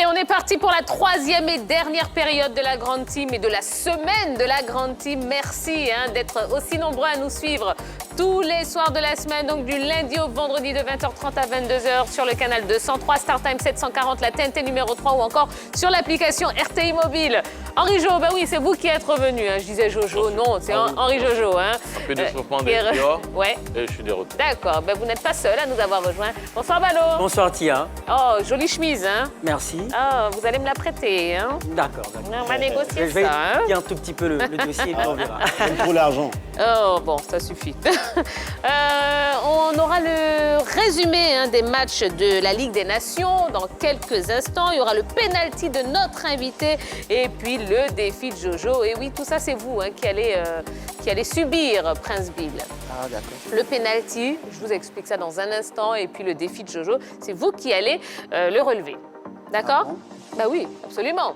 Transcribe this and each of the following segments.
Allez, on est parti pour la troisième et dernière période de la Grande Team et de la semaine de la Grande Team. Merci d'être aussi nombreux à nous suivre tous les soirs de la semaine, donc du lundi au vendredi de 20h30 à 22h sur le canal 203, StarTime 740, la TNT numéro 3 ou encore sur l'application RTI Mobile. Henri Jo, bah oui, c'est vous qui êtes revenu. Je disais Jojo, non, c'est Henri Jojo. Un peu d'échauffement des pieds. Ouais. Et je suis de retour. D'accord, vous n'êtes pas seul à nous avoir rejoints. Bonsoir Balo. Bonsoir Tia. Oh, jolie chemise, Merci. Oh, vous allez me la prêter, D'accord. On va négocier je vais ça, étudier un tout petit peu le dossier, puis on verra. Pour l'argent. Oh, bon, ça suffit. On aura le résumé des matchs de la Ligue des Nations dans quelques instants. Il y aura le penalty de notre invité et puis le défi de Jojo. Et oui, tout ça, c'est vous qui allez subir Prince Bill. Ah, d'accord. Le penalty, je vous explique ça dans un instant. Et puis le défi de Jojo, c'est vous qui allez le relever. D'accord ? Ah bon ? Bah oui, absolument.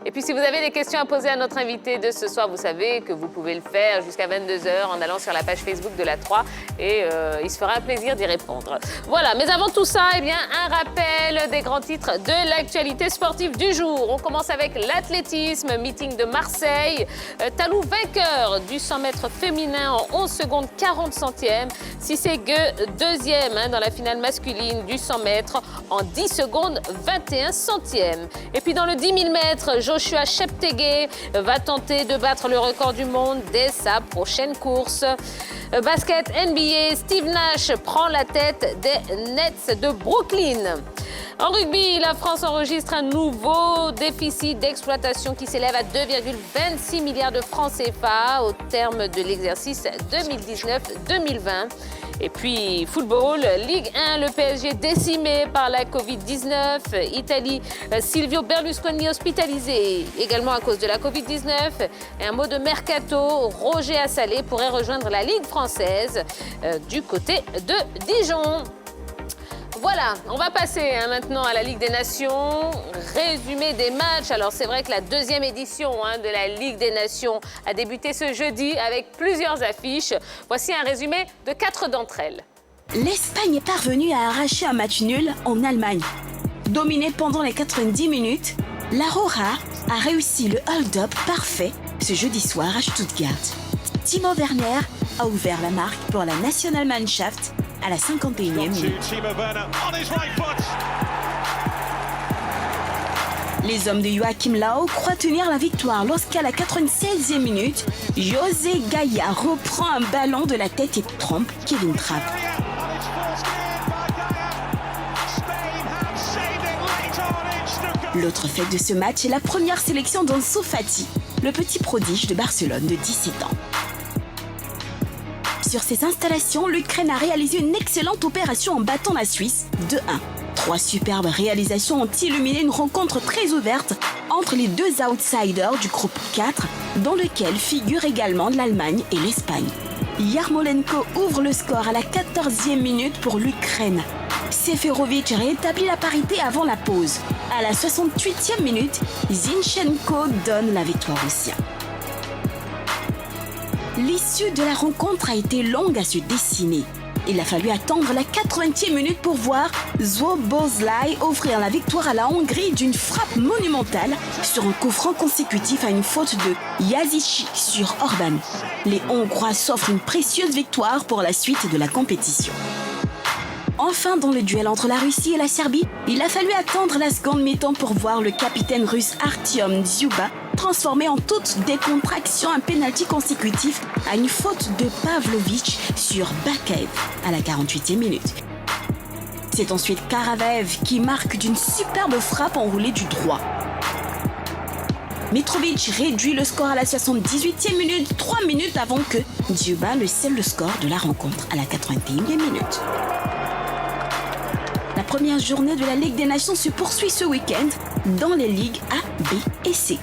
Et puis si vous avez des questions à poser à notre invité de ce soir, vous savez que vous pouvez le faire jusqu'à 22h en allant sur la page Facebook de la 3 et il se fera un plaisir d'y répondre. Voilà, mais avant tout ça, un rappel des grands titres de l'actualité sportive du jour. On commence avec l'athlétisme, meeting de Marseille. Talou vainqueur du 100 mètres féminin en 11 secondes 40 centièmes. Cissé Gueux deuxième dans la finale masculine du 100 mètres en 10 secondes 21 centièmes. Et puis dans le 10 000 mètres, Joshua Cheptegei va tenter de battre le record du monde dès sa prochaine course. Basket NBA, Steve Nash prend la tête des Nets de Brooklyn. En rugby, la France enregistre un nouveau déficit d'exploitation qui s'élève à 2,26 milliards de francs CFA au terme de l'exercice 2019-2020. Et puis, football, Ligue 1, le PSG décimé par la Covid-19. Italie, Silvio Berlusconi hospitalisé également à cause de la Covid-19. Et un mot de mercato, Roger Assalé pourrait rejoindre la Ligue française du côté de Dijon. Voilà, on va passer maintenant à la Ligue des Nations. Résumé des matchs. Alors c'est vrai que la deuxième édition de la Ligue des Nations a débuté ce jeudi avec plusieurs affiches. Voici un résumé de 4 d'entre elles. L'Espagne est parvenue à arracher un match nul en Allemagne. Dominée pendant les 90 minutes, la Roja a réussi le hold-up parfait ce jeudi soir à Stuttgart. Timo Werner a ouvert la marque pour la Nationalmannschaft à la 51e minute. Les hommes de Joachim Löw croient tenir la victoire lorsqu'à la 96e minute, José Gaya reprend un ballon de la tête et trompe Kevin Trapp. L'autre fait de ce match est la première sélection d'Ansu Fati, le petit prodige de Barcelone de 17 ans. Sur ces installations, l'Ukraine a réalisé une excellente opération en battant la Suisse 2-1. 3 superbes réalisations ont illuminé une rencontre très ouverte entre les deux outsiders du groupe 4, dans lequel figurent également l'Allemagne et l'Espagne. Yarmolenko ouvre le score à la 14e minute pour l'Ukraine. Seferovic rétablit la parité avant la pause. À la 68e minute, Zinchenko donne la victoire aux siens. L'issue de la rencontre a été longue à se dessiner. Il a fallu attendre la 80e minute pour voir Szoboszlai offrir la victoire à la Hongrie d'une frappe monumentale sur un coup franc consécutif à une faute de Yazici sur Orban. Les Hongrois s'offrent une précieuse victoire pour la suite de la compétition. Enfin, dans le duel entre la Russie et la Serbie, il a fallu attendre la seconde mi-temps pour voir le capitaine russe Artyom Dzyuba transformer en toute décontraction un pénalty consécutif à une faute de Pavlovic sur Bakaev à la 48e minute. C'est ensuite Karavaev qui marque d'une superbe frappe enroulée du droit. Mitrovic réduit le score à la 78e minute, 3 minutes avant que Dzyuba ne scelle le score de la rencontre à la 81e minute. La première journée de la Ligue des Nations se poursuit ce week-end dans les ligues A, B et C.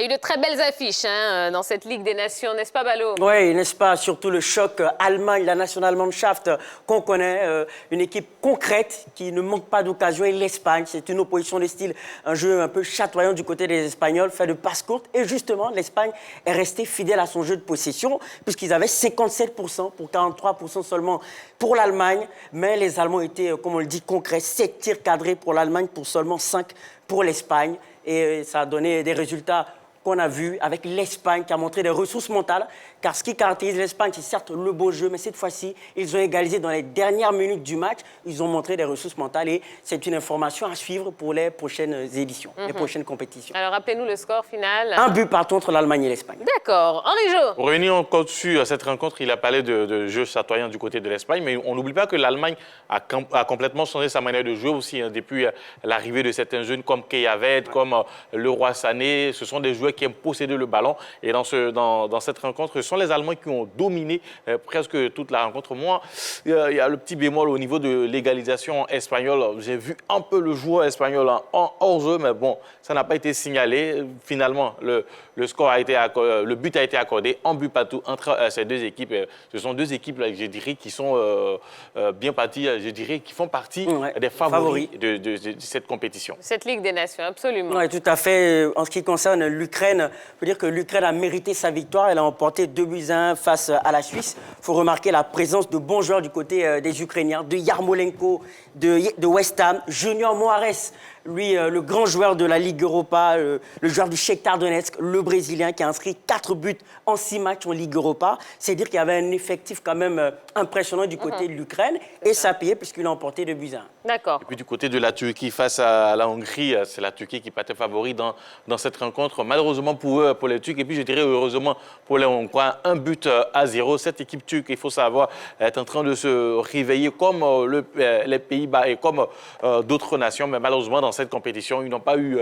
Il y a eu de très belles affiches hein, dans cette Ligue des Nations, n'est-ce pas, Balo? Oui, n'est-ce pas? Surtout le choc Allemagne, la Nationalmannschaft qu'on connaît, une équipe concrète qui ne manque pas d'occasion. Et l'Espagne, c'est une opposition de style, un jeu un peu chatoyant du côté des Espagnols, fait de passes courtes. Et justement, l'Espagne est restée fidèle à son jeu de possession, puisqu'ils avaient 57% pour 43% seulement pour l'Allemagne. Mais les Allemands étaient, comme on le dit, concrets. 7 tirs cadrés pour l'Allemagne pour seulement 5 pour l'Espagne. Et ça a donné des résultats qu'on a vu avec l'Espagne qui a montré des ressources mentales. Car ce qui caractérise l'Espagne, c'est certes le beau jeu, mais cette fois-ci, ils ont égalisé dans les dernières minutes du match. Ils ont montré des ressources mentales et c'est une information à suivre pour les prochaines éditions, les prochaines compétitions. Alors, rappelez-nous le score final. Un but partout entre l'Allemagne et l'Espagne. D'accord. Henri Jo. Pour revenir encore sur cette rencontre, il a parlé de jeu chatoyant du côté de l'Espagne, mais on n'oublie pas que l'Allemagne a complètement changé sa manière de jouer aussi hein, depuis l'arrivée de certains jeunes comme Kai Havertz, comme Leroy Sané. Ce sont des joueurs qui aiment posséder le ballon. Et dans cette rencontre, ce sont les Allemands qui ont dominé presque toute la rencontre. Moi, il y a le petit bémol au niveau de l'égalisation espagnole. J'ai vu un peu le joueur espagnol en hors-jeu, mais bon, ça n'a pas été signalé. Finalement, le but a été accordé en but partout entre ces deux équipes. Ce sont deux équipes, là, je dirais, qui sont bien parties, je dirais, qui font partie des favoris de cette compétition. Cette Ligue des Nations, absolument. Oui, tout à fait. En ce qui concerne l'Ukraine, il faut dire que l'Ukraine a mérité sa victoire. Elle a emporté 2-1 face à la Suisse. Il faut remarquer la présence de bons joueurs du côté des Ukrainiens, de Yarmolenko, de West Ham, Junior Moares, lui, le grand joueur de la Ligue Europa, le joueur du Shakhtar Donetsk, le Brésilien qui a inscrit 4 buts en 6 matchs en Ligue Europa. C'est dire qu'il y avait un effectif quand même impressionnant du côté de l'Ukraine. Et ça a payé puisqu'il a emporté 2-1. D'accord. Et puis du côté de la Turquie face à la Hongrie, c'est la Turquie qui partait favori dans cette rencontre. Malheureusement pour eux, pour les Turcs, et puis je dirais heureusement pour les Hongrois, 1-0. Cette équipe turque, il faut savoir, est en train de se réveiller comme les Pays-Bas et comme d'autres nations. Mais malheureusement, dans cette compétition, ils n'ont pas eu,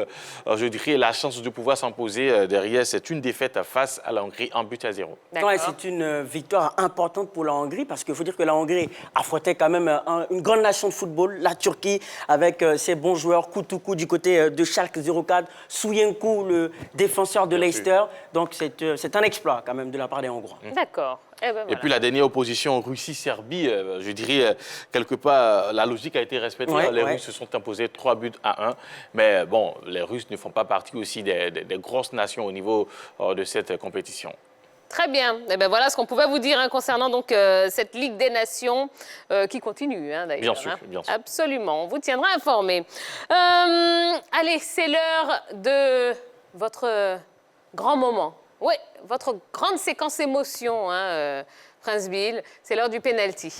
je dirais, la chance de pouvoir s'imposer derrière. C'est une défaite face à la Hongrie, 1-0. Ouais, c'est une victoire importante pour la Hongrie parce qu'il faut dire que la Hongrie affrontait quand même une grande nation de football, la Turquie, avec ses bons joueurs, Kutucu du côté de Schalke 04, Souyenkou, le défenseur de Leicester. Donc c'est un exploit quand même de la part des Hongrois. D'accord. Eh ben, voilà. Et puis la dernière opposition Russie-Serbie, je dirais quelque part la logique a été respectée. Les Russes se sont imposés 3-1. Mais bon, les Russes ne font pas partie aussi des grosses nations au niveau de cette compétition. Très bien. Eh ben voilà ce qu'on pouvait vous dire hein, concernant donc, cette Ligue des Nations qui continue d'ailleurs. Bien sûr, bien sûr. Absolument. On vous tiendra informé. Allez, c'est l'heure de votre grand moment. Oui, votre grande séquence émotion, Prince Bill. C'est l'heure du penalty.